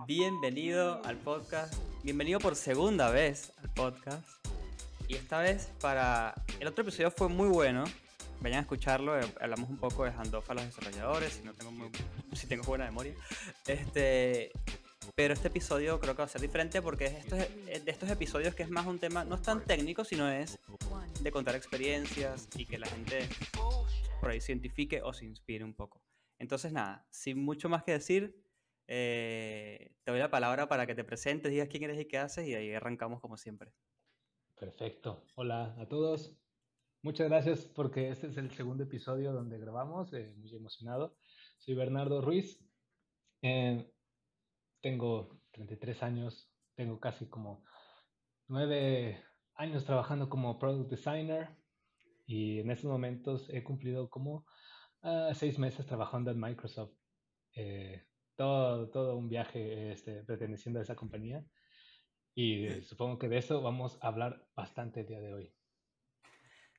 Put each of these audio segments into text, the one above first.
Bienvenido al podcast, bienvenido por segunda vez al podcast. Y esta vez el otro episodio fue muy bueno, vayan a escucharlo, hablamos un poco de handoff a los desarrolladores, si tengo buena memoria. Pero este episodio creo que va a ser diferente porque es de estos episodios que es más un tema, no es tan técnico, sino es de contar experiencias y que la gente por ahí se identifique o se inspire un poco. Entonces nada, sin mucho más que decir, te doy la palabra para que te presentes, digas quién eres y qué haces y ahí arrancamos como siempre. Perfecto. Hola a todos. Muchas gracias porque este es el segundo episodio donde grabamos. Muy emocionado. Soy Bernardo Ruiz. eh, Tengo 33 años. Tengo casi como 9 años trabajando como Product Designer y en estos momentos he cumplido como 6 meses trabajando en Microsoft. Eh, todo un viaje perteneciendo a esa compañía y supongo que de eso vamos a hablar bastante el día de hoy.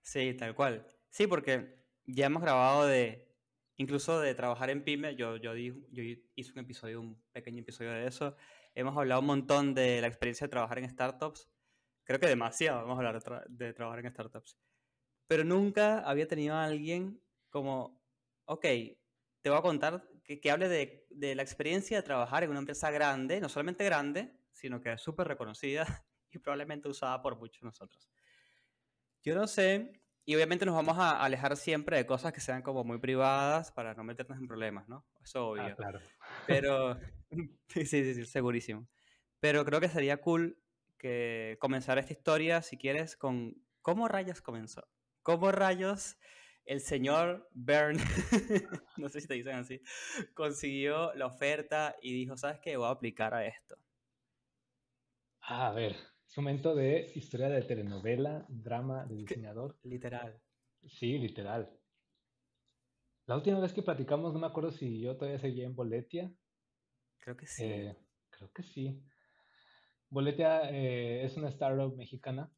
Sí, tal cual. Sí, porque ya hemos grabado incluso de trabajar en pyme, yo hice un pequeño episodio de eso. Hemos hablado un montón de la experiencia de trabajar en startups. Creo que demasiado hemos hablado de trabajar en startups. Pero nunca había tenido a alguien como, ok, te voy a contar que hable de la experiencia de trabajar en una empresa grande, no solamente grande, sino que es súper reconocida y probablemente usada por muchos de nosotros. Yo no sé, y obviamente nos vamos a alejar siempre de cosas que sean como muy privadas para no meternos en problemas, ¿no? Eso Ah, obvio. claro. Pero, sí, segurísimo. Pero creo que sería cool que comenzar esta historia, si quieres, con cómo rayos comenzó. ¿Cómo rayos el señor Bern, no sé si te dicen así, consiguió la oferta y dijo, ¿sabes qué? Voy a aplicar a esto. A ver, es momento de historia de telenovela, drama de Que- diseñador. Literal. Sí, literal. La última vez que platicamos, no me acuerdo si yo todavía seguía en Boletia. Creo que sí. Eh, Creo que sí. Boletia es una startup mexicana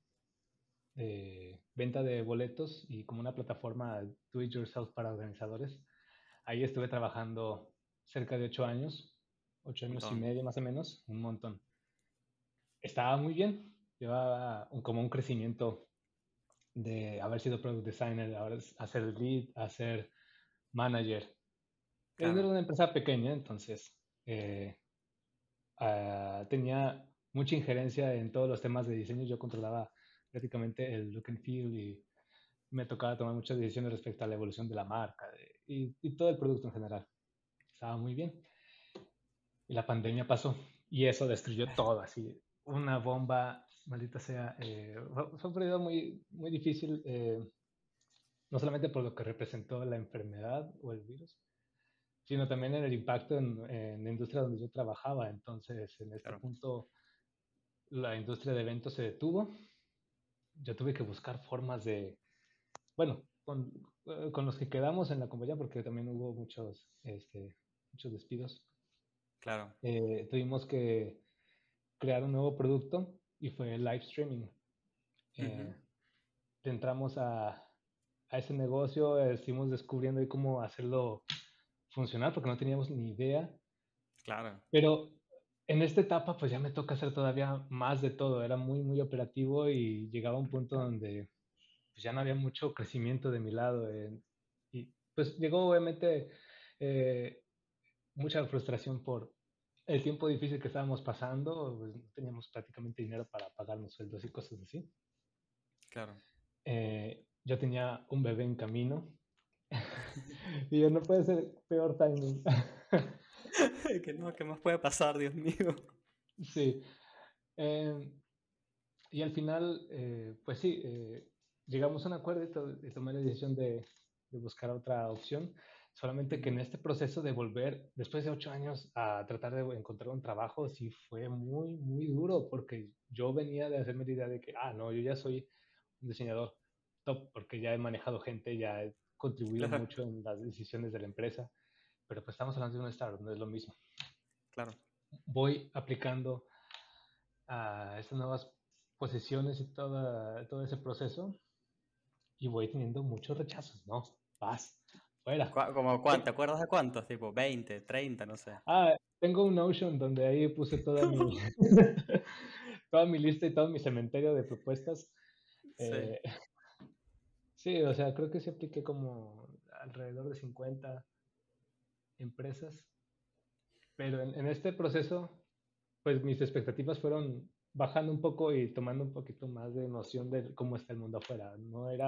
de venta de boletos y como una plataforma do it yourself para organizadores. Ahí estuve trabajando cerca de 8 años, ocho Un años y montón. medio más o menos, un montón. Estaba muy bien, llevaba como un crecimiento de haber sido product designer, ahora hacer lead, hacer manager. Era Claro. una empresa pequeña, entonces tenía mucha injerencia en todos los temas de diseño. Yo controlaba prácticamente el look and feel y me tocaba tomar muchas decisiones respecto a la evolución de la marca y todo el producto en general. Estaba muy bien. Y la pandemia pasó y eso destruyó todo, así, una bomba, maldita sea. Fue un periodo muy, muy difícil. No solamente por lo que representó la enfermedad o el virus, sino también en el impacto en la industria donde yo trabajaba. Entonces, en este Claro. punto, la industria de eventos se detuvo. Yo tuve que buscar formas bueno, con los que quedamos en la compañía, porque también hubo muchos despidos, Claro. tuvimos que crear un nuevo producto y fue el live streaming. Ujú. Eh, Entramos a ese negocio, estuvimos descubriendo ahí cómo hacerlo funcionar porque no teníamos ni idea, Claro. pero en esta etapa pues ya me toca hacer todavía más de todo, era muy, muy operativo y llegaba a un punto donde pues ya no había mucho crecimiento de mi lado y pues llegó obviamente eh, mucha frustración por el tiempo difícil que estábamos pasando, pues no teníamos prácticamente dinero para pagarnos sueldos y cosas así. Claro. Yo tenía un bebé en camino y yo no puede ser peor timing. Que no, ¿qué más puede pasar, Dios mío? Sí. Eh, y al final, pues sí, llegamos a un acuerdo y tomé la decisión de buscar otra opción. Solamente que en Ujú. este proceso de volver, después de 8 años, a tratar de encontrar un trabajo, sí fue muy, muy duro, porque yo venía de hacerme la idea de que, no, yo ya soy un diseñador top, porque ya he manejado gente, ya he contribuido Claro, mucho en las decisiones de la empresa, pero pues estamos hablando de una startup, no es lo mismo. claro. Voy aplicando a estas nuevas posiciones y todo ese proceso y voy teniendo muchos rechazos, ¿no? Vas. fuera. ¿Como cuánto? ¿Te acuerdas de cuántos? Tipo 20, 30, no sé. Tengo un Notion donde ahí puse toda mi, toda mi lista y todo mi cementerio de propuestas. Sí, Eh, sí, o sea, creo que sí apliqué como alrededor de 50 empresas, pero en este proceso, pues mis expectativas fueron bajando un poco y tomando un poquito más de noción de cómo está el mundo afuera. No es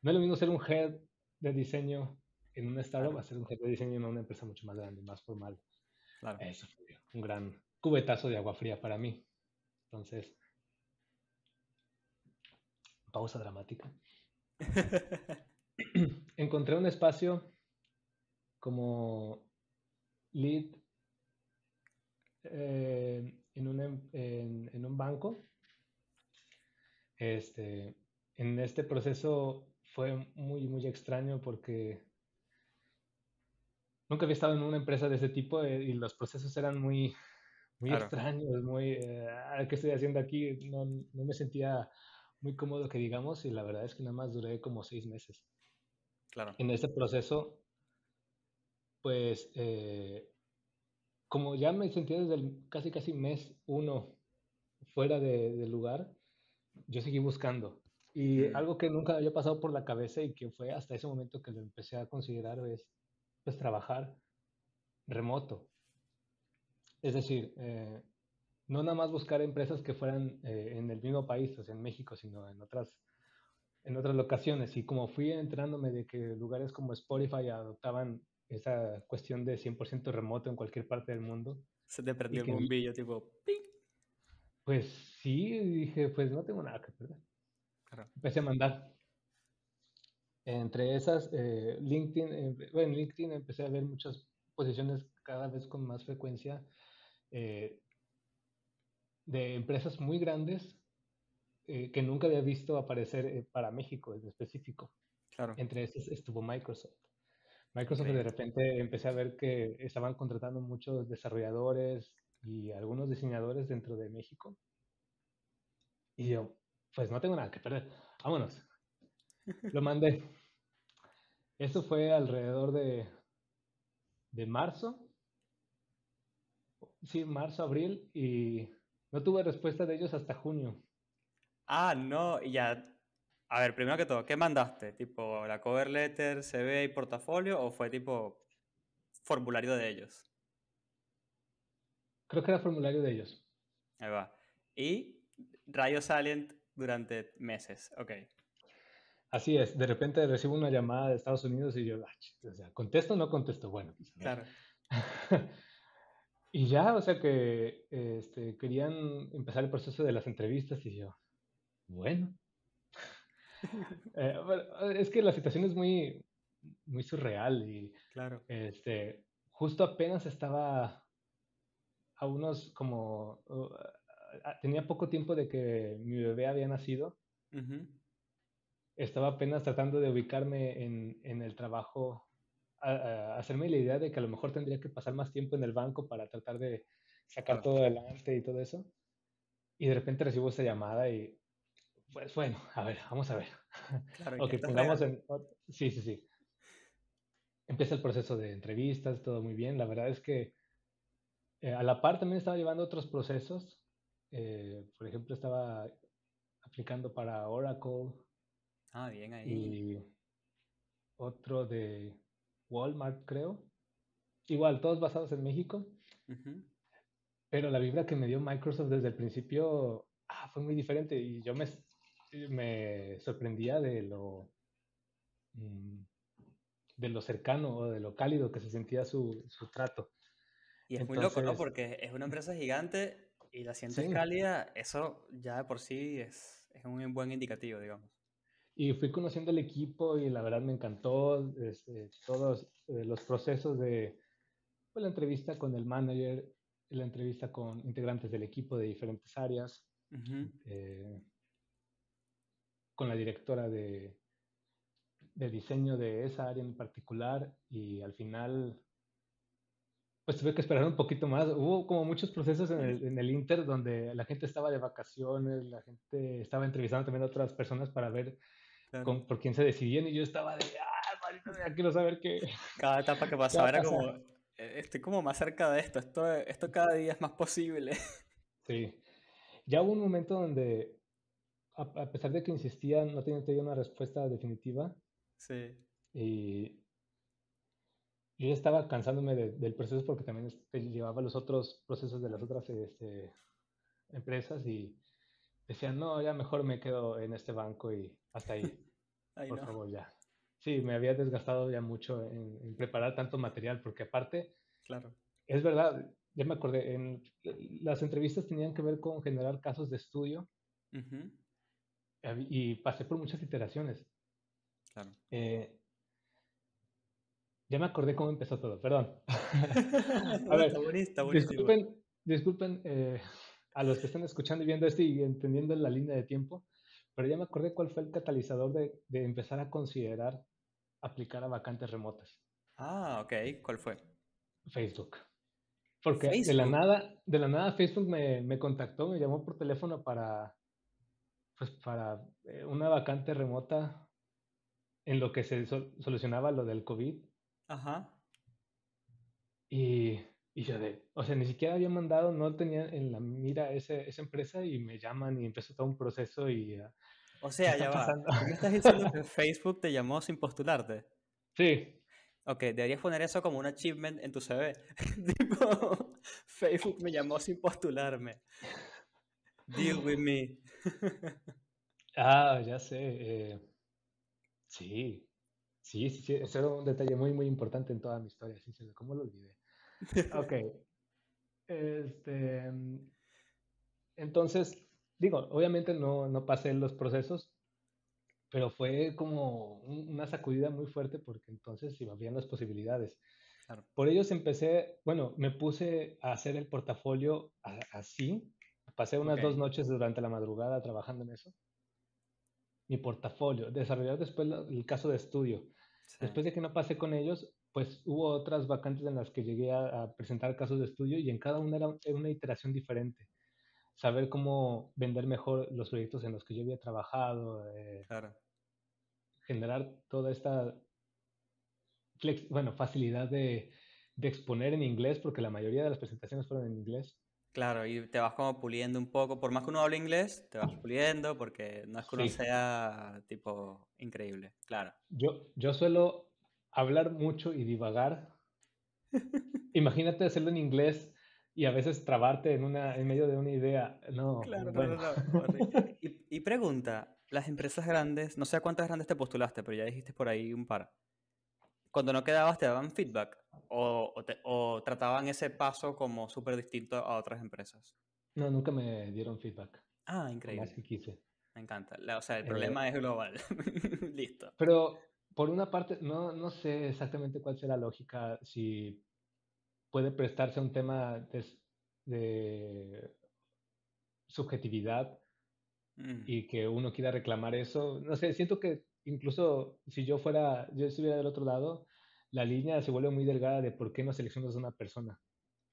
lo mismo ser un head de diseño en una startup claro, a ser un head de diseño en una empresa mucho más grande, más formal. claro. Eso fue un gran cubetazo de agua fría para mí. Entonces, pausa dramática. Encontré un espacio como lead en un banco. Este, en este proceso fue muy, muy extraño porque nunca había estado en una empresa de ese tipo y los procesos eran muy, muy Claro, extraños, muy, ¿qué estoy haciendo aquí? No me sentía muy cómodo que digamos y la verdad es que nada más duré como 6 meses. claro. En ese proceso, pues, como ya me sentía desde el casi casi mes uno fuera del lugar, yo seguí buscando. Y Mm, algo que nunca había pasado por la cabeza y que fue hasta ese momento que lo empecé a considerar es, pues, trabajar remoto. Es decir, no nada más buscar empresas que fueran en el mismo país, o sea, en México, sino en otras locaciones. Y como fui enterándome de que lugares como Spotify adoptaban esa cuestión de 100% remoto en cualquier parte del mundo, Se te y prendió el que, bombillo, tipo, ¡ping! pues sí, dije, pues no tengo nada que perder. Claro. Empecé a mandar. Entre esas, LinkedIn, bueno, en LinkedIn empecé a ver muchas posiciones cada vez con más frecuencia eh, de empresas muy grandes que nunca había visto aparecer para México en específico. Claro, Entre esas estuvo Microsoft. Microsoft de increíble. repente empecé a ver que estaban contratando muchos desarrolladores y algunos diseñadores dentro de México. Y yo, pues no tengo nada que perder. Vámonos. Lo mandé. Eso fue alrededor de marzo. Sí, marzo, abril. Y no tuve respuesta de ellos hasta junio. Ah, no, y ya. A ver, primero que todo, ¿qué mandaste? ¿Tipo la cover letter, CV y portafolio? ¿O fue tipo formulario de ellos? Creo que era formulario de ellos. Ahí va. Y Rayo Salient durante meses. Ok, Así es. De repente recibo una llamada de Estados Unidos y yo, o sea, ¿contesto o no contesto? Bueno, pues a ver. claro. Y ya, o sea que querían empezar el proceso de las entrevistas y yo, bueno, bueno, es que la situación es muy, muy surreal y Claro. justo apenas estaba a unos como, tenía poco tiempo de que mi bebé había nacido, Ujú. estaba apenas tratando de ubicarme en el trabajo, hacerme la idea de que a lo mejor tendría que pasar más tiempo en el banco para tratar de sacar Claro, todo adelante y todo eso. Y de repente recibo esta llamada y, pues bueno, a ver, vamos a ver. claro, y que Ok, esto es pongamos real. en... Sí, sí, sí. Empieza el proceso de entrevistas, todo muy bien. La verdad es que a la par también estaba llevando otros procesos. Por ejemplo, estaba aplicando para Oracle Ah, bien ahí. y otro de Walmart, creo. Igual, todos basados en México, Ujú. pero la vibra que me dio Microsoft desde el principio fue muy diferente y me sorprendía mm, de lo cercano o de lo cálido que se sentía su trato. Y es muy loco, ¿no? Entonces, Porque es una empresa gigante y la sientes sí, cálida, eso ya de por sí es un buen indicativo, digamos. y fui conociendo el equipo y la verdad me encantó todos los procesos de pues, la entrevista con el manager, la entrevista con integrantes del equipo de diferentes áreas, Ujú. eh, con la directora de diseño de esa área en particular y al final pues tuve que esperar un poquito más. Hubo como muchos procesos en el Inter donde la gente estaba de vacaciones, la gente estaba entrevistando también a otras personas para ver Claro. por quién se decidían y yo estaba de, ahorita ya quiero saber Cada etapa que qué va pasaba a era pasar. como, estoy como más cerca de esto, esto cada día es más posible. Sí, ya hubo un momento donde, a pesar de que insistía, no tenía todavía una respuesta definitiva Sí, y yo ya estaba cansándome del proceso porque también llevaba los otros procesos de las otras empresas y decía, no, ya mejor me quedo en este banco y hasta ahí, ay por no, favor, ya. Sí, me había desgastado ya mucho en preparar tanto material porque aparte, claro. es verdad, ya me acordé, las entrevistas tenían que ver con generar casos de estudio Ujú, y pasé por muchas iteraciones. claro. Eh, ya me acordé cómo empezó todo, perdón. A No, ver, está buenísimo. disculpen a los que están escuchando y viendo esto y entendiendo la línea de tiempo, pero ya me acordé cuál fue el catalizador de empezar a considerar aplicar a vacantes remotas. Ah, ok, ¿cuál fue? Facebook. Porque Facebook. de la nada Facebook me contactó, me llamó por teléfono pues para una vacante remota en lo que se solucionaba lo del COVID. Ajá. Y yo o sea, ni siquiera había mandado, no tenía en la mira esa empresa y me llaman y empezó todo un proceso y O ¿qué sea, está ya va. pasando? Tú me estás diciendo que Facebook te llamó sin postularte. Sí. Ok, deberías poner eso como un achievement en tu CV. Tipo, Facebook me llamó sin postularme. Deal with me. Ah, ya sé. Sí, sí, ese era un detalle muy, muy importante en toda mi historia. Sí, sí, ¿cómo lo olvidé? Ok. Este, entonces, digo, obviamente no pasé los procesos, pero fue como una sacudida muy fuerte porque entonces se abrían las posibilidades. Claro. Por ellos empecé, bueno, me puse a hacer el portafolio así. Pasé unas Ok. 2 noches durante la madrugada trabajando en eso. Mi portafolio, desarrollar después el caso de estudio. Sí. Después de que no pasé con ellos, pues hubo otras vacantes en las que llegué a presentar casos de estudio y en cada una era una iteración diferente. Saber cómo vender mejor los proyectos en los que yo había trabajado, Claro. generar toda esta bueno, facilidad de exponer en inglés, porque la mayoría de las presentaciones fueron en inglés. Claro, y te vas como puliendo un poco. Por más que uno hable inglés, te vas puliendo porque no es que uno Sí, sea tipo increíble. Claro. yo suelo hablar mucho y divagar. Imagínate hacerlo en inglés y a veces trabarte en medio de una idea. No, Claro, no, no, bueno. no. Y pregunta, las empresas grandes, no sé a cuántas grandes te postulaste, pero ya dijiste por ahí un par. Cuando no quedabas, ¿te daban feedback? ¿O trataban ese paso como súper distinto a otras empresas? No, nunca me dieron feedback, Ah, por más increíble. que quise. Me encanta. O sea, el Eh, problema es global. Listo. pero por una parte, no sé exactamente cuál será la lógica, si puede prestarse a un tema de subjetividad Mm. y que uno quiera reclamar eso. No sé, siento que incluso si yo estuviera del otro lado, la línea se vuelve muy delgada de por qué no seleccionas a una persona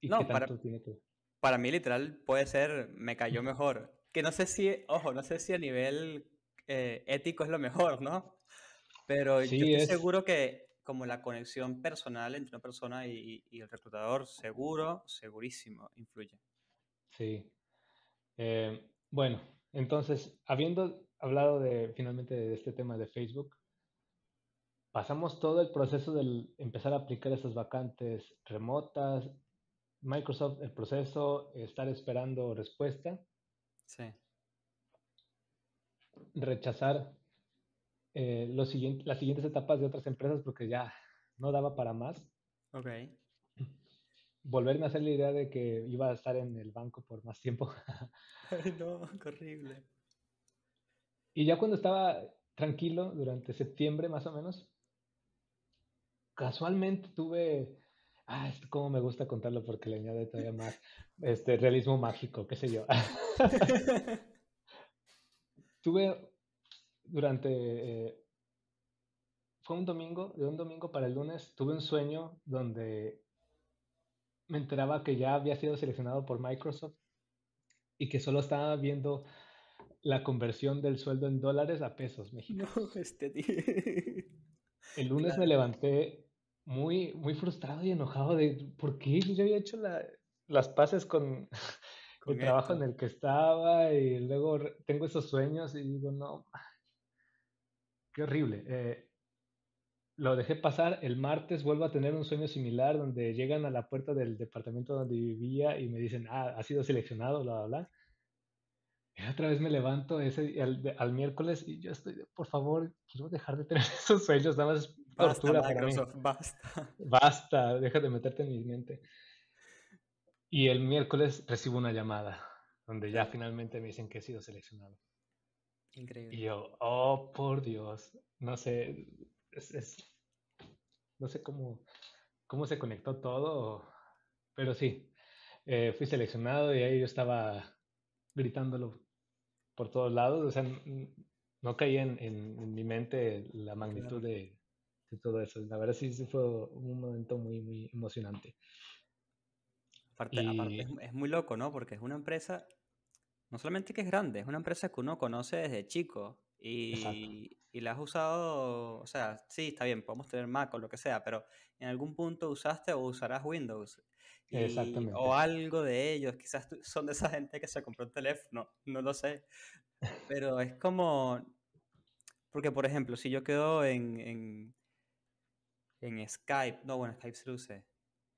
y qué No, tanto tiene que... para mí literal puede ser, me cayó mejor. Que no sé si, ojo, no sé si a nivel ético es lo mejor, ¿no? Pero yo Sí, estoy seguro que como la conexión personal entre una persona y el reclutador, seguro, segurísimo, influye. sí. Bueno, entonces, habiendo hablado finalmente de este tema de Facebook, pasamos todo el proceso del empezar a aplicar esas vacantes remotas, Microsoft, el proceso, estar esperando respuesta, Sí, rechazar las siguientes etapas de otras empresas porque ya no daba para más, ok. volverme a hacer la idea de que iba a estar en el banco por más tiempo. Ay, no, qué horrible. Y ya cuando estaba tranquilo, durante septiembre más o menos, casualmente esto como me gusta contarlo porque le añade todavía más, realismo mágico, qué sé yo. Tuve durante, fue un domingo, de un domingo para el lunes, tuve un sueño donde me enteraba que ya había sido seleccionado por Microsoft y que solo estaba viendo la conversión del sueldo en dólares a pesos No, mexicanos. este tío. el lunes me Claro, levanté muy, muy frustrado y enojado de por qué yo había hecho las paces con el con trabajo esto. en el que estaba y luego tengo esos sueños y digo, no, qué horrible. Lo dejé pasar, el martes vuelvo a tener un sueño similar donde llegan a la puerta del departamento donde vivía y me dicen, ha sido seleccionado, bla, bla, bla. Y otra vez me levanto al miércoles y yo estoy, por favor, quiero dejar de tener esos sueños, nada más es Basta, tortura para mí. Microsoft, basta. Basta, deja de meterte en mi mente. Y el miércoles recibo una llamada donde ya Claro, finalmente me dicen que he sido seleccionado. Y increíble. yo, oh, por Dios, no sé, no sé cómo se conectó todo, pero sí, fui seleccionado y ahí yo estaba gritándolo por todos lados, o sea, no caía en mi mente la magnitud Claro. de todo eso. La verdad sí, sí fue un momento muy, muy emocionante. Aparte Y es muy loco, ¿no? Porque es una empresa, no solamente que es grande, es una empresa que uno conoce desde chico exacto, y la has usado, o sea, sí, está bien, podemos tener Mac o lo que sea, pero en algún punto usaste o usarás Windows o exactamente. algo de ellos, quizás son de esa gente que se compró un teléfono, no lo sé, pero es como, porque por ejemplo, si yo quedo en Skype, no, bueno, Skype se lo usé.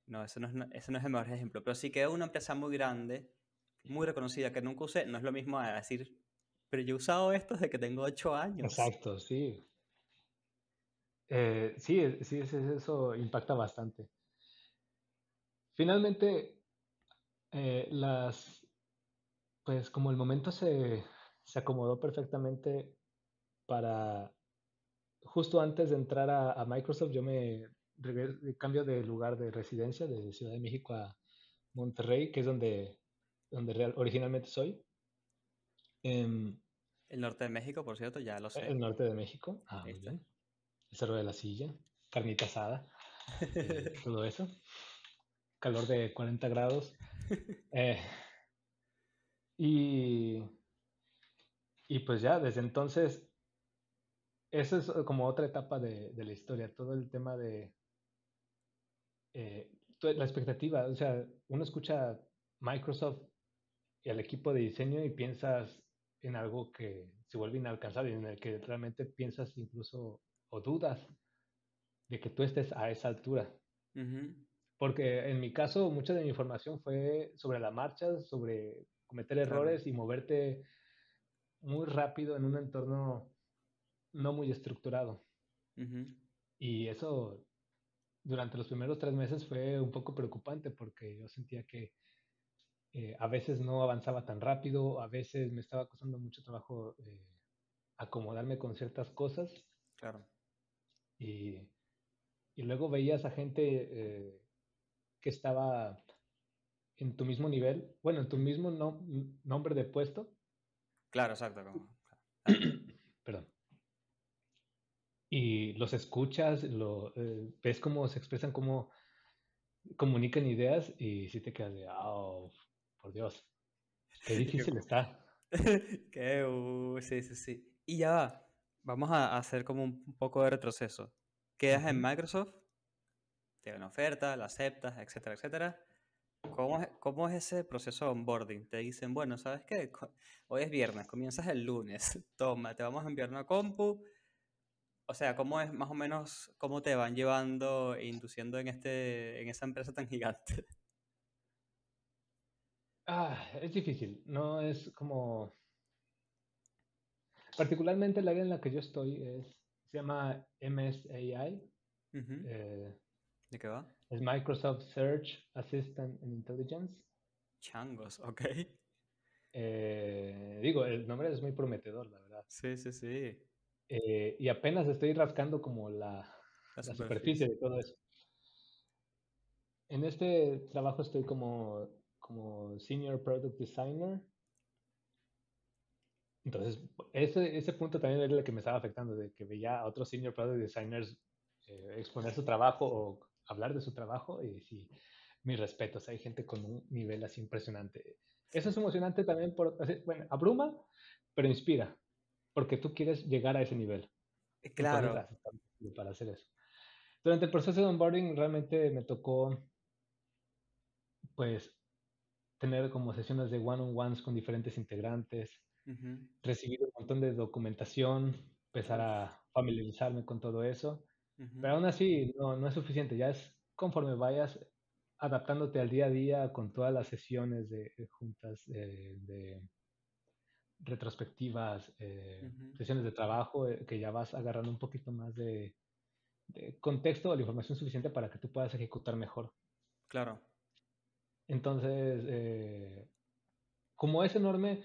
No, ese no es el mejor ejemplo. Pero sí que es una empresa muy grande, muy reconocida, que nunca usé. No es lo mismo a decir, pero yo he usado esto desde que tengo 8 años. Exacto, sí. Sí, sí, eso impacta bastante. Finalmente, pues como el momento se acomodó perfectamente para, justo antes de entrar a Microsoft, yo cambio de lugar de residencia de Ciudad de México a Monterrey, que es donde originalmente soy, en El norte de México, por cierto, ya lo sé. el norte de México. Ah, muy ¿Viste? bien. El Cerro de la Silla, carnita asada, todo eso. Calor de 40 grados. Eh, y, y pues ya, desde entonces, eso es como otra etapa de la historia, todo el tema de la expectativa. O sea, uno escucha Microsoft y al equipo de diseño y piensas en algo que se vuelve inalcanzable, en el que realmente piensas incluso o dudas de que tú estés a esa altura. Ujú, Porque en mi caso, mucha de mi información fue sobre la marcha, sobre cometer claro. errores y moverte muy rápido en un entorno no muy estructurado. Ujú, Y eso durante los primeros 3 meses fue un poco preocupante porque yo sentía que a veces no avanzaba tan rápido, a veces me estaba costando mucho trabajo acomodarme con ciertas cosas claro. y, y luego veías a gente que estaba en tu mismo nivel, bueno, en tu mismo nombre de puesto, Claro, exacto. Claro. perdón, y los escuchas, ves cómo se expresan, cómo comunican ideas y sí te quedas de, oh, por Dios, qué difícil está. Sí, sí, sí. Y ya va. Vamos a hacer como un poco de retroceso. Quedas en Ujú. Microsoft, te dan una oferta, la aceptas, etcétera, etcétera. ¿Cómo es ese proceso de onboarding? Te dicen, bueno, ¿sabes qué? Hoy es viernes, comienzas el lunes. Toma, te vamos a enviar una compu. O sea, ¿cómo es más o menos cómo te van llevando e induciendo en esa empresa tan gigante? Es difícil, no es como, particularmente el área en la que yo estoy se llama MSAI, Ujú. eh, ¿De qué va? es Microsoft Search Assistant and Intelligence. Changos, ok. Digo, el nombre es muy prometedor, la verdad. Sí, sí, sí. Y apenas estoy rascando como La la superficie superficie. de todo eso. En este trabajo estoy como Senior Product Designer. Entonces, ese punto también era el que me estaba afectando, de que veía a otros Senior Product Designers exponer su trabajo o hablar de su trabajo. Y sí, mis respetos, hay gente con un nivel así impresionante. Eso Sí. es emocionante también, bueno, abruma, pero inspira, porque tú quieres llegar a ese nivel y por eso Claro, haces tanto. para hacer eso. Durante el proceso de onboarding realmente me tocó, pues, tener como sesiones de one-on-ones con diferentes integrantes, Ujú. recibir un montón de documentación, empezar Uf. a familiarizarme con todo eso, Ujú. pero aún así no es suficiente, ya es conforme vayas adaptándote al día a día con todas las sesiones de juntas, de retrospectivas, Ujú. sesiones de trabajo, que ya vas agarrando un poquito más de contexto o la información suficiente para que tú puedas ejecutar mejor. Claro. Entonces, como es enorme,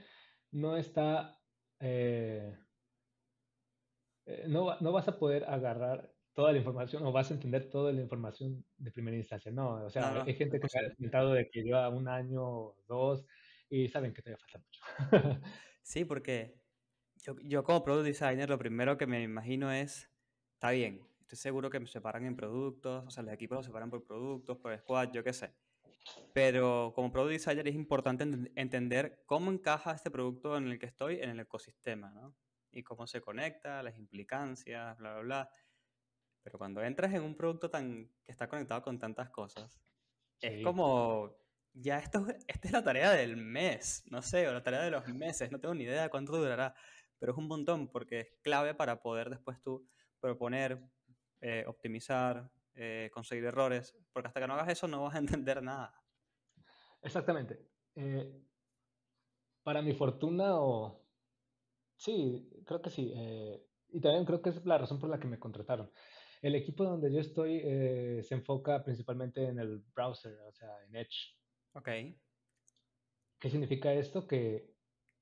no está, eh, no vas a poder agarrar toda la información o vas a entender toda la información de primera instancia. No, o No, sea, no, hay gente que me ha imposible. comentado de que lleva un año o dos y saben que todavía falta mucho. Sí, porque yo como product designer lo primero que me imagino es, está bien, estoy seguro que me separan en productos, o sea, los equipos los separan por productos, por squad, yo qué sé. Pero como product designer es importante entender cómo encaja este producto en el que estoy en el ecosistema, ¿no? Y cómo se conecta, las implicancias, bla, bla, bla. Pero cuando entras en un producto que está conectado con tantas cosas, es Sí, como, ya esta es la tarea del mes, no sé, o la tarea de los meses, no tengo ni idea de cuánto durará, pero es un montón porque es clave para poder después tú proponer, optimizar, conseguir errores, porque hasta que no hagas eso no vas a entender nada. exactamente. Eh, para mi fortuna, o sí, creo que sí. Y también creo que es la razón por la que me contrataron. El equipo donde yo estoy se enfoca principalmente en el browser, o sea, en Edge. Ok. ¿Qué significa esto? Que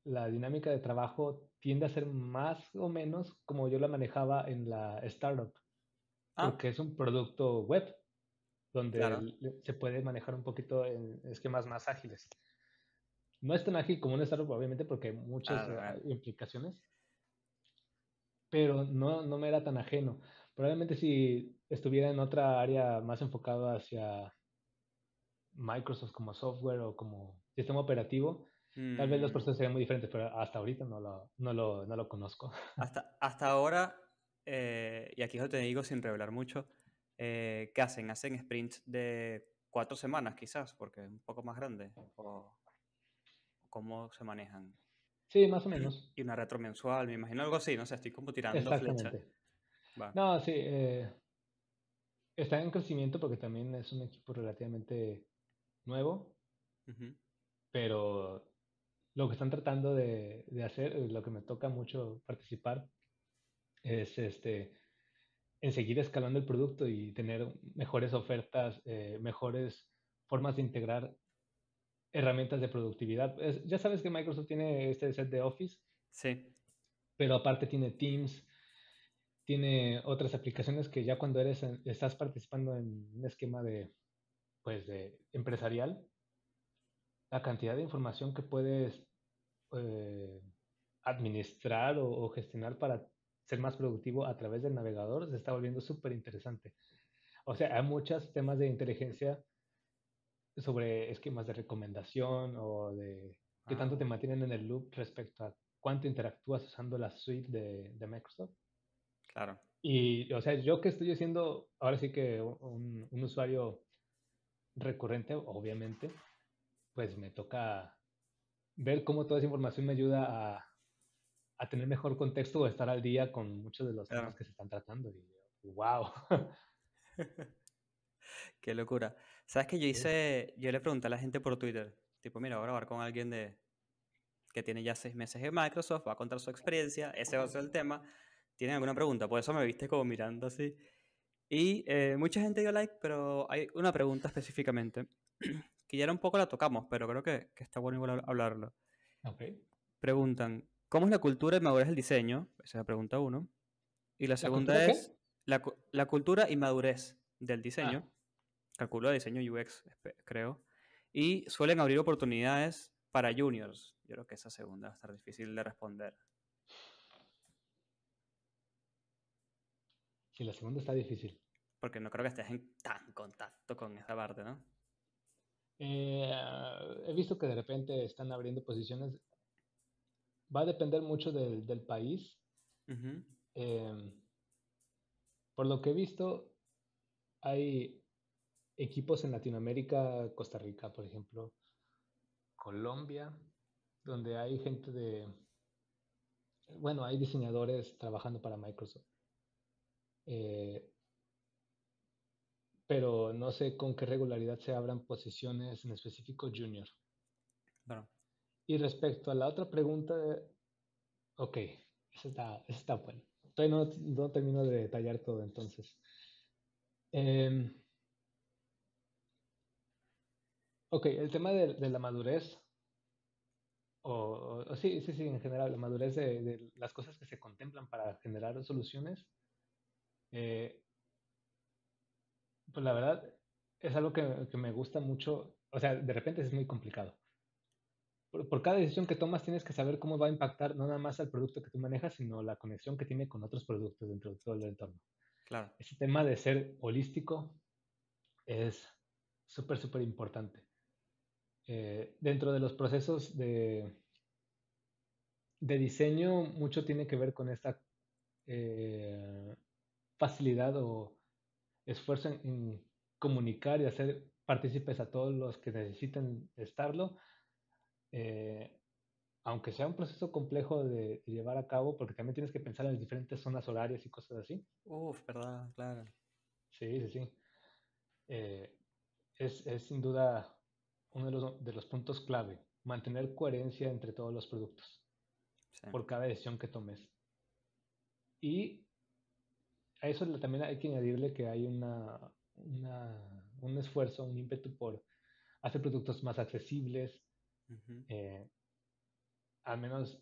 la dinámica de trabajo tiende a ser más o menos como yo la manejaba en la startup, Ah, porque es un producto web donde claro. se puede manejar un poquito en esquemas más ágiles. No es tan ágil como una startup, obviamente, porque hay muchas Claro, implicaciones, pero no me era tan ajeno. Probablemente si estuviera en otra área más enfocada hacia Microsoft como software o como sistema operativo, tal vez los Mm, procesos serían muy diferentes, pero hasta ahorita no lo conozco. hasta ahora, y aquí yo te digo sin revelar mucho, ¿qué hacen? ¿Hacen sprints de 4 semanas quizás? Porque es un poco más grande. ¿O cómo se manejan? Sí, más o menos. Y una retro mensual, me imagino algo así, no sé, estoy como tirando flecha. Exactamente. Va. No, sí, está en crecimiento porque también es un equipo relativamente nuevo, Ujú. pero lo que están tratando de hacer, lo que me toca mucho participar, es en seguir escalando el producto y tener mejores ofertas, mejores formas de integrar herramientas de productividad. Ya sabes que Microsoft tiene este set de Office, Sí, pero aparte tiene Teams, tiene otras aplicaciones que ya cuando estás participando en un esquema pues, de empresarial, la cantidad de información que puedes eh, administrar o gestionar para ser más productivo a través del navegador se está volviendo súper interesante. O sea, hay muchos temas de inteligencia sobre esquemas de recomendación o de qué tanto te wow, mantienen en el loop respecto a cuánto interactúas usando la suite de Microsoft. claro. Y, o sea, yo que estoy haciendo, ahora sí que un usuario recurrente, obviamente, pues me toca ver cómo toda esa información me ayuda a tener mejor contexto o estar al día con muchos de los temas Claro. que se están tratando. Y wow. Qué locura. ¿Sabes qué yo le pregunté a la gente por Twitter, tipo, mira, voy a grabar con alguien que tiene ya 6 meses en Microsoft, va a contar su experiencia, ese va a ser el tema. ¿Tienen alguna pregunta? Por eso me viste como mirando así. Y mucha gente dio like, pero hay una pregunta específicamente, que ya era un poco la tocamos, pero creo que está bueno igual hablarlo. Ok. Preguntan, ¿cómo es la cultura y madurez del diseño? Esa es la pregunta uno. Y la ¿La cultura segunda qué? es la cultura y madurez del Ah, diseño. Calculo de diseño UX, creo. Y suelen abrir oportunidades para juniors. Yo creo que esa segunda va a estar difícil de responder, sí, la segunda está difícil. porque no creo que estés en tan contacto con esa parte, ¿no? He visto que de repente están abriendo posiciones. Va a depender mucho del país. Ujú. Eh, Por lo que he visto, hay equipos en Latinoamérica, Costa Rica, por ejemplo, Colombia, donde hay gente bueno, hay diseñadores trabajando para Microsoft. Eh, pero no sé con qué regularidad se abran posiciones en específico junior. Claro. Y respecto a la otra pregunta, ok, esa está buena. Todavía no termino de detallar todo entonces. Em, ok, el tema de la madurez, sí, sí, sí, en general, la madurez de las cosas que se contemplan para generar soluciones, eh, pues la verdad es algo que me gusta mucho. O sea, de repente es muy complicado. Por cada decisión que tomas tienes que saber cómo va a impactar no nada más al producto que tú manejas, sino la conexión que tiene con otros productos dentro de todo el entorno. Claro. Ese tema de ser holístico es súper, súper importante. Dentro de los procesos de diseño, mucho tiene que ver con esta eh, facilidad o esfuerzo en comunicar y hacer partícipes a todos los que necesiten estarlo. eh, Aunque sea un proceso complejo de llevar a cabo, porque también tienes que pensar en las diferentes zonas horarias y cosas así. Uf, verdad, claro. Sí, sí, sí. Eh, es sin duda uno de los puntos clave, mantener coherencia entre todos los productos Sí. por cada decisión que tomes. Y a eso también hay que añadirle que hay un esfuerzo, un ímpetu por hacer productos más accesibles, Ujú. eh, al menos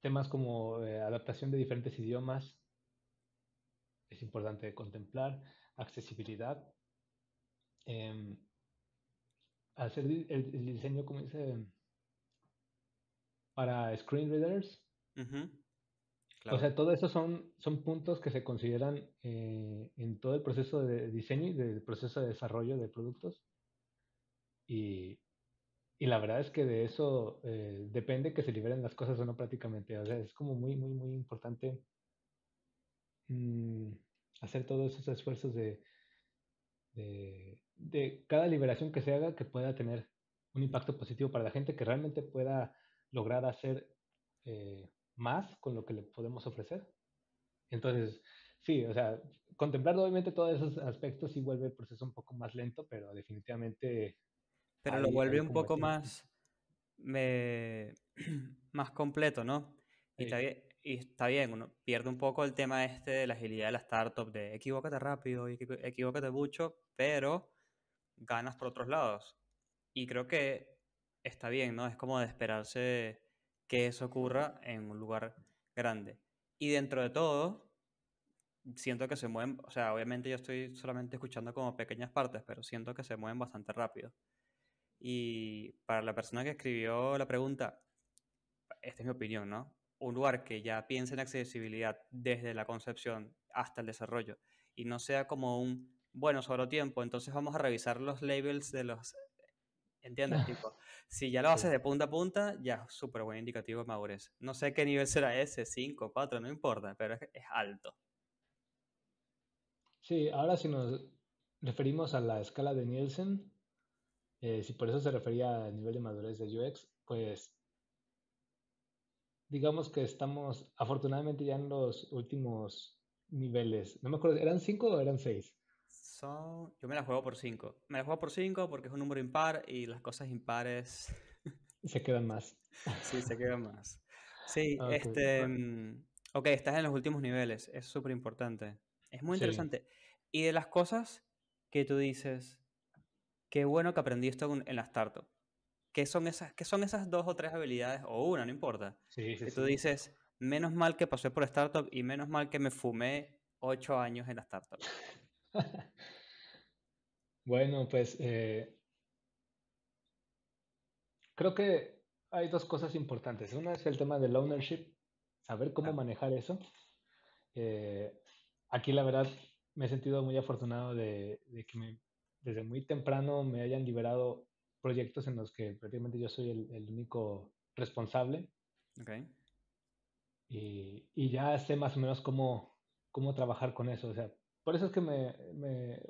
temas como adaptación de diferentes idiomas es importante contemplar, accesibilidad, eh, hacer el diseño, como dice, para screen readers. Ujú. O Claro. sea, todo eso son puntos que se consideran en todo el proceso de diseño y del proceso de desarrollo de productos. Y, y la verdad es que de eso depende que se liberen las cosas o no prácticamente. O sea, es como muy, muy, muy importante mm, hacer todos esos esfuerzos de cada liberación que se haga que pueda tener un impacto positivo para la gente, que realmente pueda lograr hacer más con lo que le podemos ofrecer. Entonces, sí, o sea, contemplar obviamente todos esos aspectos sí vuelve el proceso un poco más lento, pero definitivamente Pero lo hay vuelve un como poco ese impacto. más, más completo, ¿no? Ahí. Y está bien, uno pierde un poco el tema este de la agilidad de la startup, de equivócate rápido y equivócate mucho, pero ganas por otros lados. Y creo que está bien, ¿no? Es como de esperarse que eso ocurra en un lugar grande. Y dentro de todo, siento que se mueven, o sea, obviamente yo estoy solamente escuchando como pequeñas partes, pero siento que se mueven bastante rápido. Y para la persona que escribió la pregunta, esta es mi opinión, ¿no? Un lugar que ya piense en accesibilidad desde la concepción hasta el desarrollo y no sea como un, bueno, sobró tiempo, entonces vamos a revisar los labels de los, ¿entiendes? Tipo, si ya lo haces Sí. de punta a punta, ya es súper buen indicativo de madurez. No sé qué nivel será ese, 5 4 no importa, pero es alto. Sí, ahora si nos referimos a la escala de Nielsen, si por eso se refería al nivel de madurez de UX, pues digamos que estamos afortunadamente ya en los últimos niveles. No me acuerdo, ¿eran 5 o eran 6? Yo me la juego por 5. Me la juego por 5 porque es un número impar y las cosas impares Se quedan más. sí se quedan más. Sí, Ok. ok, estás en los últimos niveles, es súper importante. Es muy Sí, interesante. Y de las cosas que tú dices, qué bueno que aprendí esto en la startup. Qué son esas dos o tres habilidades, o una, no importa? sí, sí, Que tú sí. dices, menos mal que pasé por startup y menos mal que me fumé 8 años en la startup. Bueno, pues creo que hay dos cosas importantes. Una es el tema del ownership, saber cómo Ah, manejar eso. Eh, Aquí la verdad me he sentido muy afortunado de que desde muy temprano me hayan liberado proyectos en los que prácticamente yo soy el único responsable ok. y ya sé más o menos cómo trabajar con eso. O sea, por eso es que me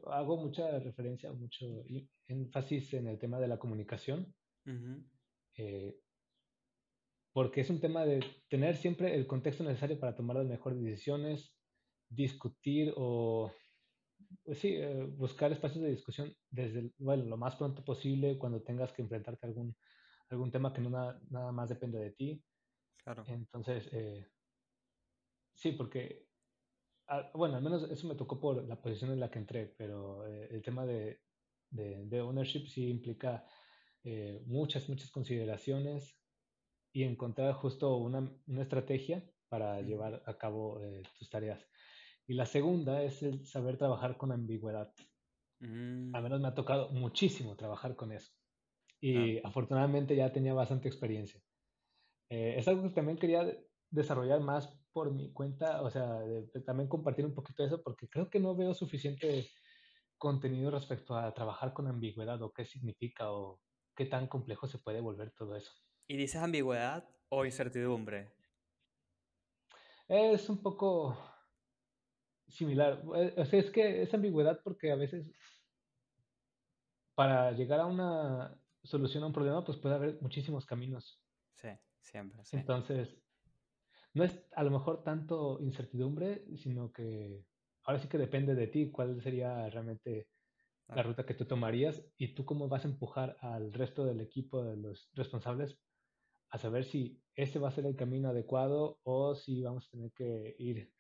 hago mucha referencia, mucho énfasis en el tema de la comunicación, Ujú, eh, porque es un tema de tener siempre el contexto necesario para tomar las mejores decisiones, discutir o, pues sí, buscar espacios de discusión desde, bueno, lo más pronto posible cuando tengas que enfrentarte a algún tema que no nada más depende de ti. claro. Entonces, sí, porque, bueno, al menos eso me tocó por la posición en la que entré, pero el tema de ownership sí implica muchas consideraciones y encontrar justo una estrategia para Ujú, llevar a cabo tus tareas. Y la segunda es el saber trabajar con ambigüedad. Al mm, menos me ha tocado muchísimo trabajar con eso. claro. Y afortunadamente ya tenía bastante experiencia. Es algo que también quería desarrollar más por mi cuenta, o sea, de también compartir un poquito de eso, porque creo que no veo suficiente contenido respecto a trabajar con ambigüedad o qué significa o qué tan complejo se puede volver todo eso. ¿Y dices ambigüedad o incertidumbre? Es un poco similar. O sea, es que es ambigüedad porque a veces para llegar a una solución a un problema, pues puede haber muchísimos caminos. Sí, siempre, sí. Entonces, no es a lo mejor tanto incertidumbre, sino que ahora sí que depende de ti cuál sería realmente la Claro, ruta que tú tomarías y tú cómo vas a empujar al resto del equipo de los responsables a saber si ese va a ser el camino adecuado o si vamos a tener que ir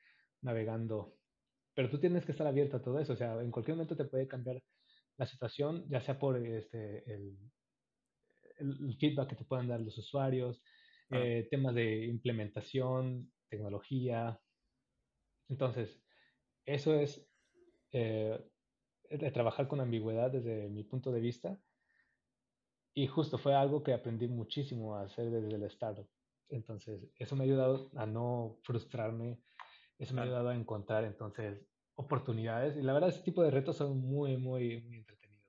navegando. Pero tú tienes que estar abierto a todo eso, o sea, en cualquier momento te puede cambiar la situación, ya sea por el feedback que te puedan dar los usuarios, claro. temas de implementación, tecnología. Entonces, eso es eh, de trabajar con ambigüedad desde mi punto de vista. Y justo fue algo que aprendí muchísimo a hacer desde el startup. Entonces, eso me ha ayudado a no frustrarme, eso me ha Claro. ayudado a encontrar entonces oportunidades. Y la verdad, ese tipo de retos son muy entretenidos.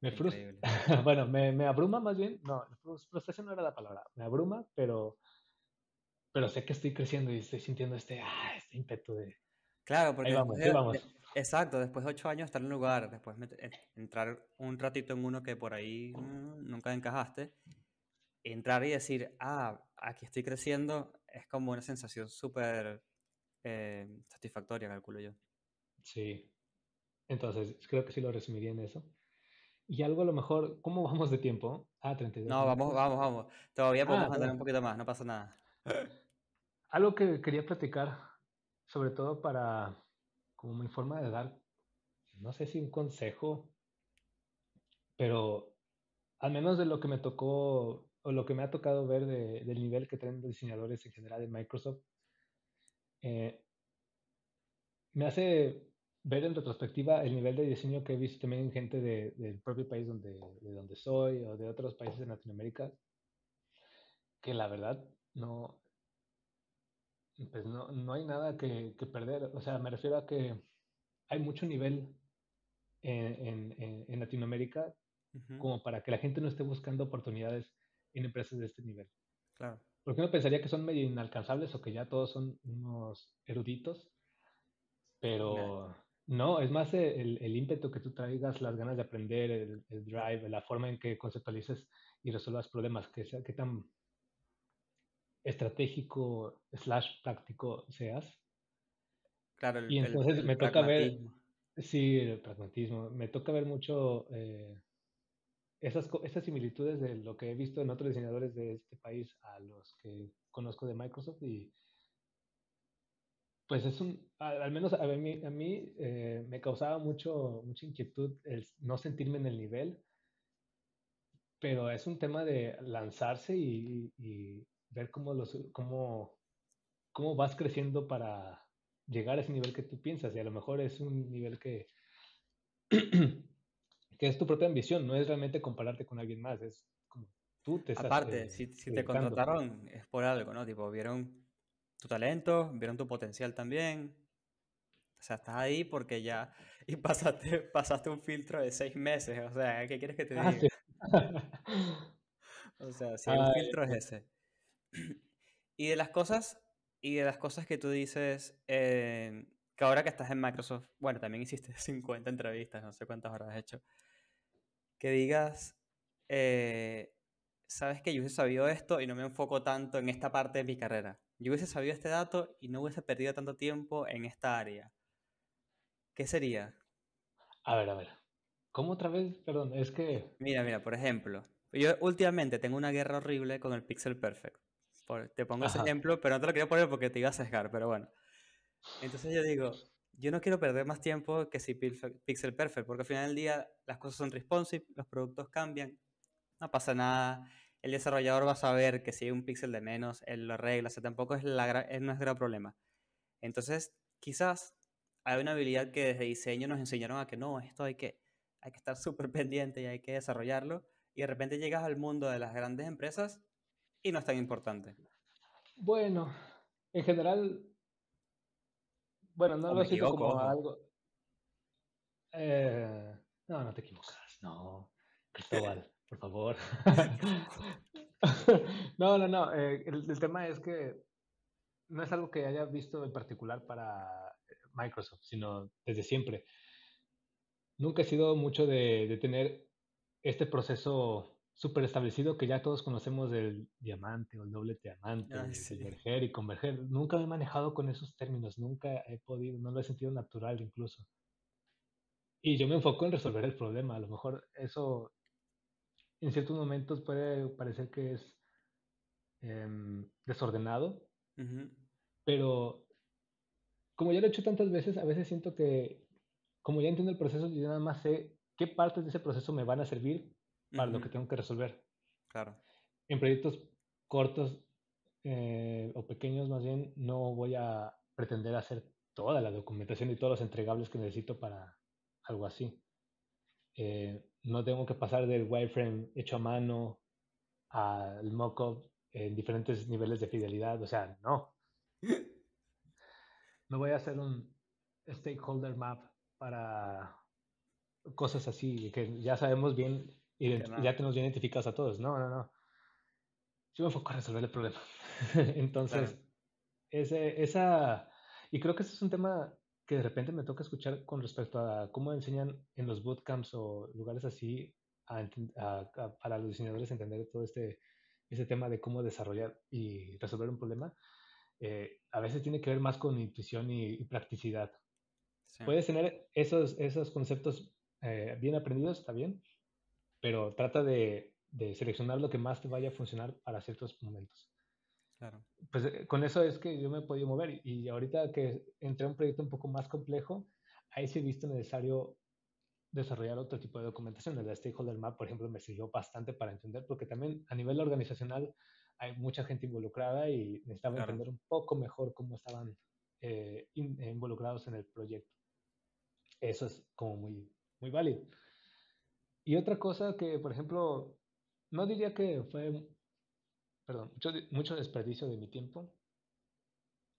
Me frustra, Increíble. bueno, me abruma más bien. No, frustración no era la palabra. Me abruma, pero sé que estoy creciendo y estoy sintiendo este ímpetu de, Claro, porque ahí después vamos, ahí vamos. exacto, después de 8 años estar en un lugar, después entrar un ratito en uno que por ahí nunca encajaste, entrar y decir, ah, aquí estoy creciendo, es como una sensación súper satisfactoria, calculo yo. Sí, entonces creo que sí lo resumiría en eso. Y algo a lo mejor, ¿cómo vamos de tiempo? 32 No, vamos, minutos. vamos, vamos. Todavía Ah, podemos andar bueno. un poquito más, no pasa nada. Algo que quería platicar, sobre todo para, como mi forma de dar, no sé si un consejo, pero al menos de lo que me tocó o lo que me ha tocado ver del nivel que traen los diseñadores en general de Microsoft, eh, me hace ver en retrospectiva el nivel de diseño que he visto también en gente del propio país de donde soy o de otros países en Latinoamérica, que la verdad no, pues no hay nada que perder. O sea, me refiero a que hay mucho nivel en Latinoamérica Ujú, como para que la gente no esté buscando oportunidades en empresas de este nivel. claro. Porque uno pensaría que son medio inalcanzables o que ya todos son unos eruditos, Nah, pero no, es más el ímpetu que tú traigas, las ganas de aprender, el claro. drive, la forma en que conceptualices y resuelvas problemas, que tan estratégico slash práctico seas. Claro, Y entonces el me toca ver, pragmatismo. sí, el pragmatismo, me toca ver mucho esas similitudes de lo que he visto en otros diseñadores de este país a los que conozco de Microsoft y pues al menos a mí me causaba mucha inquietud el no sentirme en el nivel, pero es un tema de lanzarse y ver cómo vas creciendo para llegar a ese nivel que tú piensas y a lo mejor es un nivel que es tu propia ambición, no es realmente compararte con alguien más, es como tú te estás Aparte, si te proyectando. contrataron es por algo, ¿no? Tipo, vieron tu talento, vieron tu potencial también. O sea, estás ahí porque ya... Y pasaste un filtro de 6 meses. O sea, ¿qué quieres que te Ah, diga? sí. O sea, si hay un Ay, filtro es ese. Y de las cosas, y de las cosas que tú dices, que ahora que estás en Microsoft, bueno, también hiciste 50 entrevistas, no sé cuántas horas has hecho, que digas, eh, sabes que yo hubiese sabido esto y no me enfoco tanto en esta parte de mi carrera. Yo hubiese sabido este dato y no hubiese perdido tanto tiempo en esta área. ¿Qué sería? A ver. ¿Cómo otra vez? Perdón, es que... Mira, por ejemplo, yo últimamente tengo una guerra horrible con el Pixel Perfect. Te pongo ese Ajá. ejemplo, pero no te lo quiero poner porque te iba a sesgar, pero bueno. Entonces yo digo, yo no quiero perder más tiempo que si Pixel Perfect, porque al final del día las cosas son responsive, los productos cambian, no pasa nada. El desarrollador va a saber que si hay un píxel de menos, él lo arregla, o sea, tampoco es no es gran problema. Entonces, quizás hay una habilidad que desde diseño nos enseñaron a que no, esto hay que estar súper pendiente y hay que desarrollarlo, y de repente llegas al mundo de las grandes empresas y no es tan importante. Bueno, en general, bueno, no O lo me siento equivoco, como ojo. algo... no, no te equivocas, no. Cristóbal, por favor. No. El tema es que no es algo que haya visto en particular para Microsoft, sino desde siempre. Nunca he sido mucho de tener este proceso súper establecido que ya todos conocemos del diamante o el doble diamante, Ay, de sí. diverger y converger. Nunca me he manejado con esos términos, nunca he podido, no lo he sentido natural incluso. Y yo me enfoco en resolver el problema. A lo mejor eso en ciertos momentos puede parecer que es desordenado, Ujú, pero como ya lo he hecho tantas veces, a veces siento que como ya entiendo el proceso, yo nada más sé qué partes de ese proceso me van a servir para lo que ujú, tengo que resolver. claro, En proyectos cortos o pequeños más bien, no voy a pretender hacer toda la documentación y todos los entregables que necesito para algo así. No tengo que pasar del wireframe hecho a mano al mockup en diferentes niveles de fidelidad. O sea, no voy a hacer un stakeholder map para cosas así que ya sabemos bien, que no, ya tenemos bien identificados a todos. No. Yo me enfoco a resolver el problema. claro, Entonces, esa, y creo que ese es un tema que de repente me toca escuchar con respecto a cómo enseñan en los bootcamps o lugares así para los diseñadores entender todo este tema de cómo desarrollar y resolver un problema. A veces tiene que ver más con intuición y practicidad. sí, Puedes tener esos conceptos bien aprendidos, está bien, pero trata de seleccionar lo que más te vaya a funcionar para ciertos momentos. claro, Pues con eso es que yo me he podido mover y ahorita que entré a un proyecto un poco más complejo, ahí sí he visto necesario desarrollar otro tipo de documentación. El Stakeholder Map, por ejemplo, me sirvió bastante para entender, porque también a nivel organizacional hay mucha gente involucrada y necesitaba claro. entender un poco mejor cómo estaban involucrados en el proyecto. Eso es como muy válido. Y otra cosa que, por ejemplo, no diría que fue, perdón, mucho desperdicio de mi tiempo.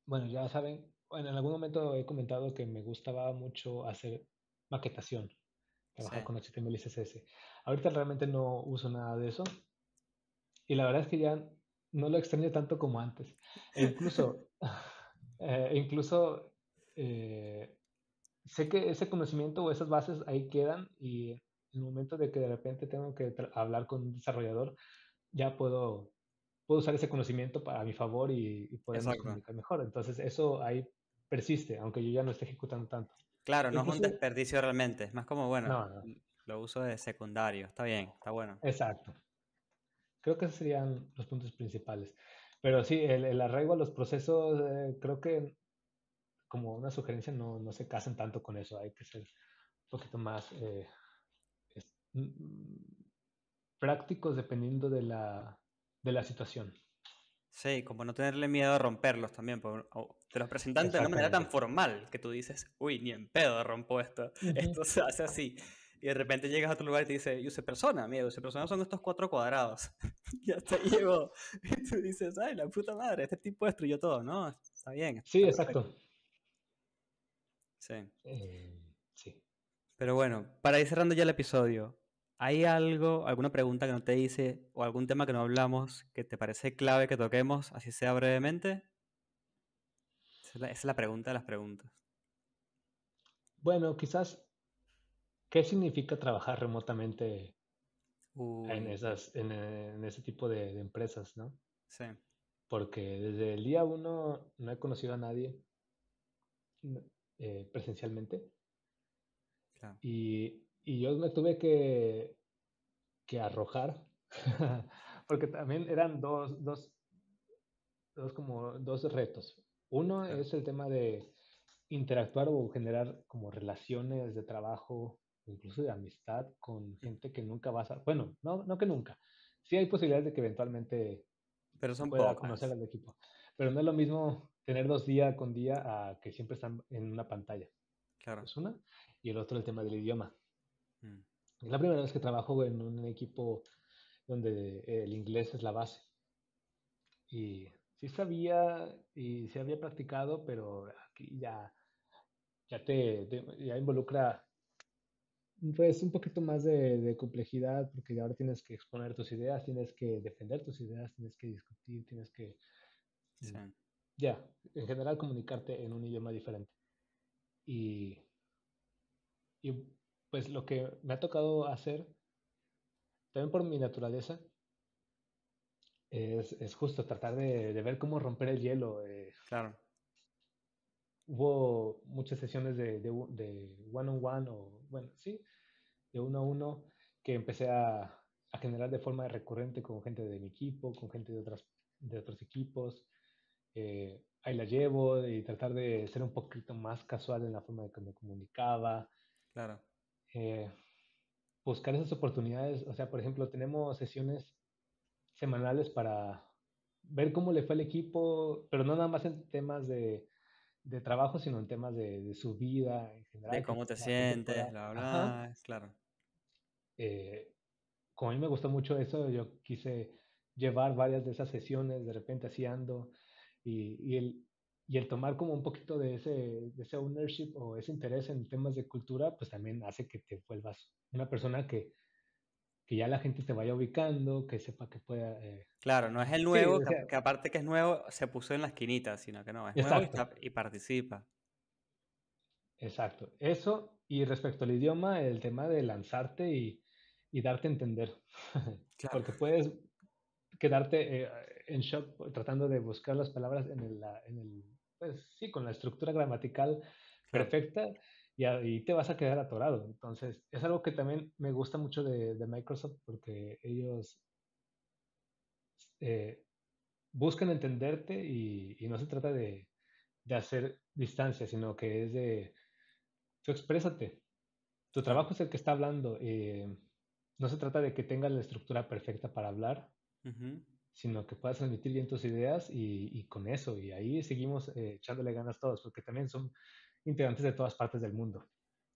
Bueno, ya saben, bueno, en algún momento he comentado que me gustaba mucho hacer maquetación, Sí. trabajar con HTML y CSS. Ahorita realmente no uso nada de eso y la verdad es que ya no lo extraño tanto como antes. E incluso, incluso sé que ese conocimiento o esas bases ahí quedan y en el momento de que de repente tengo que hablar con un desarrollador, ya puedo usar ese conocimiento para mi favor y podernos Exacto. comunicar mejor. Entonces, eso ahí persiste, aunque yo ya no esté ejecutando tanto. Claro, no es un Incluso, desperdicio realmente, es más como, bueno, no, lo uso de secundario, está bien, está bueno. exacto. Creo que esos serían los puntos principales. Pero sí, el arraigo a los procesos, creo que como una sugerencia no se casen tanto con eso. Hay que ser un poquito más es- prácticos dependiendo de la situación. Sí, como no tenerle miedo a romperlos también, o te los presentan de una manera tan Exactamente. formal que tú dices, uy, ni en pedo rompo esto, Ujú. esto se hace así. Y de repente llegas a otro lugar y te dice, use persona, mira, use persona son estos cuatro cuadrados. Y hasta ahí llegó. Y tú dices, ay, la puta madre, este tipo destruyó todo, ¿no? Está bien, Sí, está perfecto. exacto. Sí. Sí. Pero bueno, para ir cerrando ya el episodio, ¿hay algo, alguna pregunta que no te hice o algún tema que no hablamos que te parece clave que toquemos, así sea brevemente? Esa es la pregunta de las preguntas. Bueno, quizás, ¿qué significa trabajar remotamente en Uy, en ese tipo de empresas, ¿no? sí, Porque desde el día uno no he conocido a nadie n- presencialmente claro. y yo me tuve que arrojar, porque también eran dos retos. Uno Claro. es el tema de interactuar o generar como relaciones de trabajo, incluso de amistad con gente que nunca vas a, bueno, no que nunca, sí hay posibilidades de que eventualmente Pero son pueda conocer pocas, al equipo, pero no es lo mismo tener dos día con día a que siempre están en una pantalla. claro. Es una, y el otro el tema del idioma. Mm, Es la primera vez que trabajo en un equipo donde el inglés es la base. Y sí sabía y sí había practicado, pero aquí ya involucra pues un poquito más de complejidad, porque ahora tienes que exponer tus ideas, tienes que defender tus ideas, tienes que discutir, tienes que, mm, sí, ya, en general comunicarte en un idioma diferente. Y, y pues lo que me ha tocado hacer, también por mi naturaleza, es justo tratar de ver cómo romper el hielo. claro. Hubo muchas sesiones de one-on-one o, bueno, sí, de uno a uno que empecé a generar de forma recurrente con gente de mi equipo, con gente de otros equipos. Ahí la llevo y tratar de ser un poquito más casual en la forma de que me comunicaba. Claro. eh, Buscar esas oportunidades. O sea, por ejemplo, tenemos sesiones semanales para ver cómo le fue al equipo, pero no nada más en temas de trabajo, sino en temas de su vida en De general, que cómo te la gente sientes, pueda, bla, ajá, bla, claro. eh, como a mí me gustó mucho eso, yo quise llevar varias de esas sesiones, de repente así ando, y, y el, y el tomar como un poquito de ese ownership o ese interés en temas de cultura, pues también hace que te vuelvas una persona que ya la gente te vaya ubicando, que sepa que pueda... Claro, no es el sí, nuevo, o sea, que aparte que es nuevo, se puso en la esquinita, sino que no, es nuevo y, exacto, y participa. exacto. Eso, y respecto al idioma, el tema de lanzarte y darte a entender, Claro, porque puedes quedarte en shock tratando de buscar las palabras pues sí, con la estructura gramatical claro. perfecta y ahí te vas a quedar atorado. Entonces, es algo que también me gusta mucho de Microsoft porque ellos eh, buscan entenderte y no se trata de hacer distancia, sino que es de, tú exprésate. Tu Claro. trabajo es el que está hablando. No se trata de que tengas la estructura perfecta para hablar, Ujú, sino que puedas transmitir bien tus ideas y con eso, y ahí seguimos echándole ganas todos, porque también son integrantes de todas partes del mundo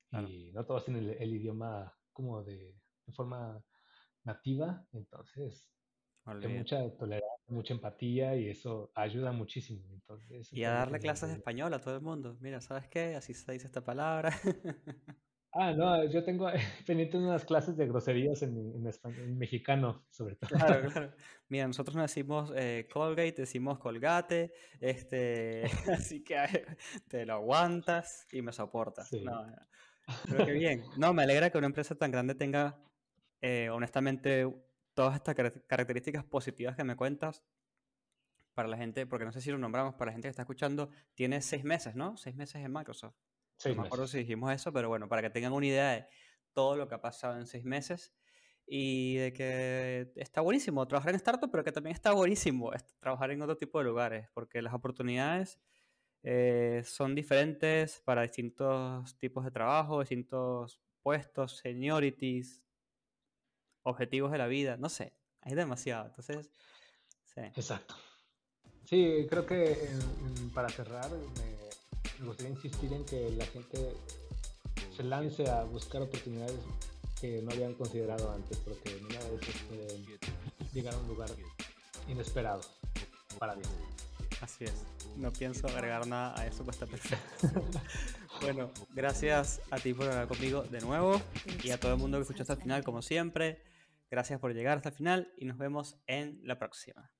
claro. y no todos tienen el idioma como de forma nativa, entonces hay Olvídate. mucha tolerancia, mucha empatía y eso ayuda muchísimo, entonces Y eso a es lo que darle clases de español a todo el mundo. Mira, ¿sabes qué? Así se dice esta palabra. Ah, no, yo tengo pendientes unas clases de groserías en mexicano, sobre todo. Claro, claro. Mira, nosotros no decimos Colgate, decimos Colgate, así que te lo aguantas y me soportas. Sí. No, no. Pero qué bien. No, me alegra que una empresa tan grande tenga, honestamente, todas estas características positivas que me cuentas para la gente, porque no sé si lo nombramos, para la gente que está escuchando, tiene 6 meses, ¿no? 6 meses en Microsoft. No Seis me acuerdo meses. si dijimos eso, pero bueno, para que tengan una idea de todo lo que ha pasado en 6 meses y de que está buenísimo trabajar en startup, pero que también está buenísimo trabajar en otro tipo de lugares, porque las oportunidades son diferentes para distintos tipos de trabajo, distintos puestos, seniorities, objetivos de la vida, no sé, hay demasiado. Entonces, sí, Exacto. Sí, creo que para cerrar me gustaría insistir en que la gente se lance a buscar oportunidades que no habían considerado antes, porque en una de esas pueden llegar a un lugar inesperado para bien. así es. No pienso agregar nada a eso, pues está perfecto. Bueno, gracias a ti por hablar conmigo de nuevo y a todo el mundo que escuchó hasta el final, como siempre. Gracias por llegar hasta el final y nos vemos en la próxima.